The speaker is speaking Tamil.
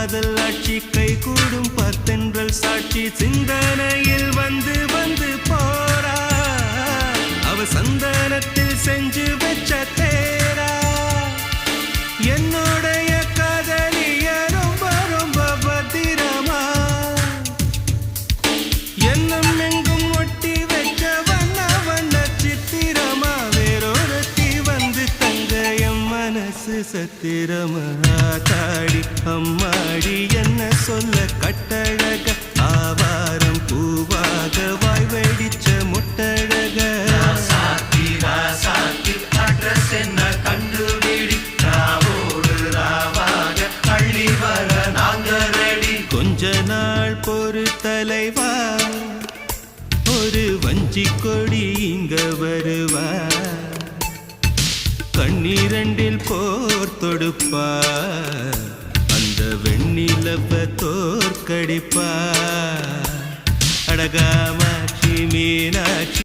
காதல் ஆட்சி கை கூடும் பத்தென்றல் சாட்சி சிந்தனையில் வந்து வந்து போறா அவ சந்தனத்தில் செஞ்சு வச்ச தேரா என்னுடைய காதலிய ரொம்ப ரொம்ப பத்திரமா என்னும் எங்கும் ஒட்டி வச்ச வண்ண வண்ண சித்திரமா வேறொருத்தி வந்து தங்க என் மனசு சத்திரமா தாடி அம்மாடி என்ன சொல்ல கட்டழக ஆவாரம் பூவாக வாய் வெடிச்ச முட்டழக அட்ரஸ் என்ன கண்டுபிடி ராவோடு ராவாக அள்ளி வர நாங்க ரெடி கொஞ்ச நாள் பொறு தலைவா ஒரு வஞ்சி கொடி இங்க வருவா கண்ணீரண்டில் போர் தொடுப்பா அந்த வெண்ணிலவ தோற்கடிப்பா அடகாமாட்சி மீனாட்சி